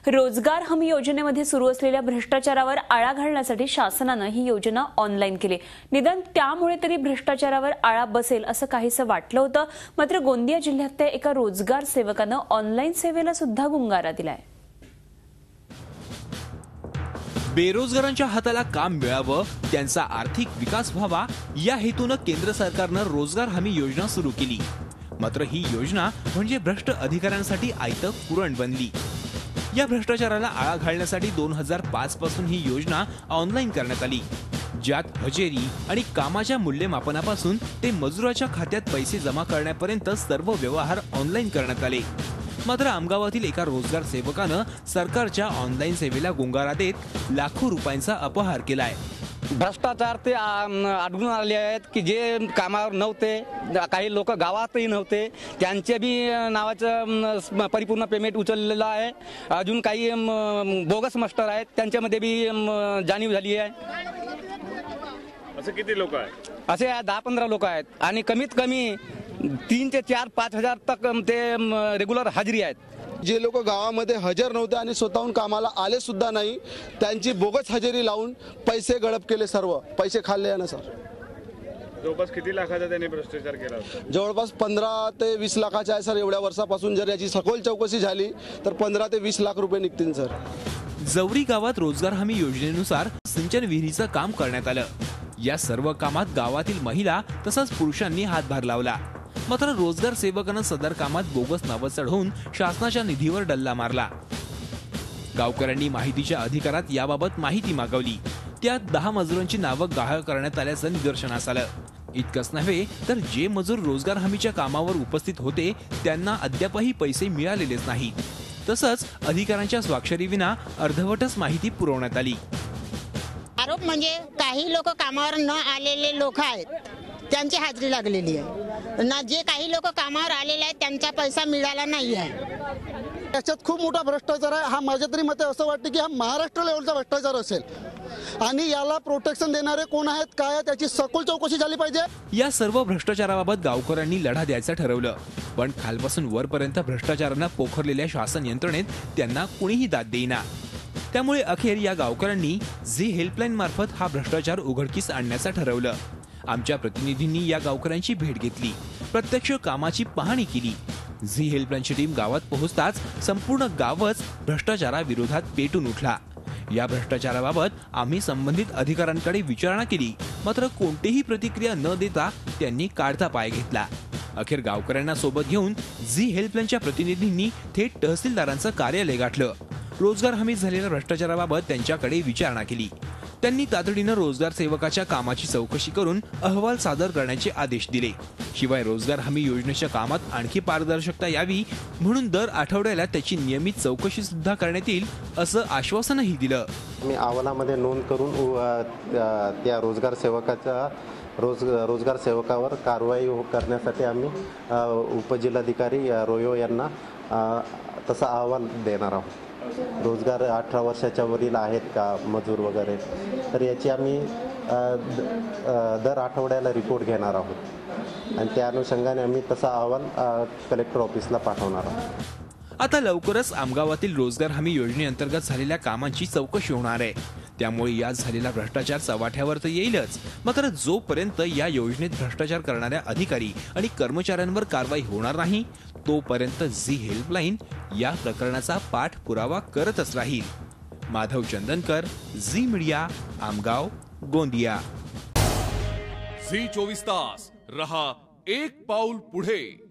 रोजगार हमी योजनेमध्ये सुरू असलेल्या भ्रष्टाचारावर आळा घालण्यासाठी शासनाने ही योजना ऑनलाईन केली। निदान त्यामुळे तरी भ्रष्टाचारावर आळा बसेल असं काहीसं वाटलं होतं, मात्र गोंदिया जिल्ह्यातल्या एका रोजगार सेवकाने ऑनलाईन सेवेला सुद्धा गुंगारा दिलाय। बेरोजगारांच्या हाताला काम मिळावं, त्यांचा आर्थिक विकास व्हावा या हेतूने केंद्र सरकारने रोजगार हमी योजना सुरू केली। मात्र ही योजना म्हणजे भ्रष्ट अधिकाऱ्यांसाठी आयतं पुरण बनली। या भ्रष्टाचाराला आळा घालण्यासाठी 2005 पासून ही योजना ऑनलाईन करण्यात आली, ज्यात हजेरी आणि कामाच्या मूल्यमापनापासून ते मजुराच्या खात्यात पैसे जमा करण्यापर्यंत सर्व व्यवहार ऑनलाईन करण्यात आले। मात्र आमगावातील एका रोजगार सेवकाने सरकारच्या ऑनलाईन सेवेला गुंगारा देत लाखो रुपयांचा अपहार केलाय। भ्रष्टाचार ते आढळून आले आहेत की जे कामावर नव्हते, काही लोक गावातही नव्हते, त्यांचे बी नावाचं परिपूर्ण पेमेंट उचललेलं आहे। अजून काही बोगस मास्टर आहेत, त्यांच्यामध्ये बी जाणीव झाली आहे। असे किती लोक आहेत? असे 10-15 लोक आहेत आणि कमीत कमी 3 ते 4-5 हजार तक ते रेग्युलर हजेरी आहेत। जे लोक गावामध्ये हजर नव्हते आणि स्वतःहून कामाला आले सुद्धा नाही, त्यांची बोगस हजेरी लावून पैसे गडप केले, सर्व पैसे खाल्ले ना सर। जवळपास किती लाखाचा त्यांनी भ्रष्टाचार केला? जवळपास 15 ते 20 लाखाचा आहे सर। एवढ्या वर्षापासून जर याची सखोल चौकशी झाली तर 15 ते 20 लाख रुपये निघतील सर। जवरी गावात रोजगार हमी योजनेनुसार सिंचन विहिरीचं काम करण्यात आलं। या सर्व कामात गावातील महिला तसंच पुरुषांनी हातभार लावला। मात्र रोजगार सेवकाने सदर कामात बोगस नावं चढवून शासनाच्या निधीवर डल्ला मारला। गावकऱ्यांनी माहितीच्या अधिकारात याबाबत माहिती मागवली, त्यात 10 मजुरांची नावं गहाळ करण्यात आल्याचं निदर्शनास आलं। इतकंच नव्हे तर जे मजूर रोजगार हमीच्या कामावर उपस्थित होते त्यांना अद्यापही पैसे मिळालेलेच नाहीत। तसंच अधिकाऱ्यांच्या स्वाक्षरीविना अर्धवटच माहिती पुरवण्यात आली। आरोप म्हणजे काही लोक कामावर न आलेले लोक आहेत, त्यांची हाजरी लागलेली आहे ना। जे काही लोक कामावर आलेले आहेत त्यांचा पैसा मिळाला नाही आहे। याच्यात खूप मोठा भ्रष्टाचार आहे। हा माझ्या तरी मते असं वाटतं की हा महाराष्ट्र लेवलचा भ्रष्टाचार असेल आणि याला प्रोटेक्शन देणारे कोण आहेत, काय, त्याची सखोल चौकशी झाली पाहिजे। या सर्व भ्रष्टाचाराबाबत गावकऱ्यांनी लढा द्यायचं ठरवलं, पण खालपासून वरपर्यंत भ्रष्टाचारांना पोखरलेल्या शासन यंत्रणेत त्यांना कोणीही दाद देईना। त्यामुळे अखेर या गावकऱ्यांनी झी हेल्पलाईन मार्फत हा भ्रष्टाचार उघडकीस आणण्याचं ठरवलं। आमच्या प्रतिनिधींनी या गावकऱ्यांची भेट घेतली, प्रत्यक्ष कामाची पाहणी केली। झी हेल्पलाईनची टीम गावात पोहोचताच संपूर्ण गावच भ्रष्टाचाराविरोधात पेटून उठला। या भ्रष्टाचाराबाबत आम्ही संबंधित अधिकाऱ्यांकडे विचारणा केली, मात्र कोणतीही प्रतिक्रिया न देता त्यांनी काढता पाय घेतला। अखेर गावकऱ्यांना सोबत घेऊन झी हेल्पलाईनच्या प्रतिनिधींनी थेट तहसीलदारांचं कार्यालय गाठलं। रोजगार हमीत झालेल्या भ्रष्टाचाराबाबत त्यांच्याकडे विचारणा केली। त्यांनी तातडीनं रोजगार सेवकाच्या कामाची चौकशी करून अहवाल सादर करण्याचे आदेश दिले। शिवाय रोजगार हमी योजनेच्या कामात आणखी पारदर्शकता यावी म्हणून दर आठवड्याला त्याची नियमित चौकशी सुद्धा करण्यात येईल असं आश्वासनही दिलं। मी अहवालामध्ये नोंद करून त्या रोजगार सेवकावर कारवाई करण्यासाठी आम्ही उपजिल्हाधिकारी रोयो यांना तसा अहवाल देणार आहोत। रोजगार 18 वर्षाच्या वरील आहेत का मजूर वगैरे, तर याची आम्ही दर आठवड्याला रिपोर्ट घेणार आहोत आणि त्या अनुषंगाने आम्ही तसा अहवाल कलेक्टर ऑफिसला पाठवणार आहोत। आता लवकरच आमगावातील रोजगार हमी योजनेअंतर्गत झालेल्या कामांची चौकशी होणार आहे, त्यामुळे यात झालेला भ्रष्टाचार चव्हाट्यावर तर येईलच, मात्र जोपर्यंत या योजनेत भ्रष्टाचार करणाऱ्या अधिकारी आणि कर्मचाऱ्यांवर कारवाई होणार नाही तोपर्यंत झी हेल्पलाईन या प्रकरणाचा पाठपुरावा करतच राहील। माधव चंदनकर, झी मीडिया, आमगाव, गोंदिया। झी 24 तास रहा एक पाऊल पुढे।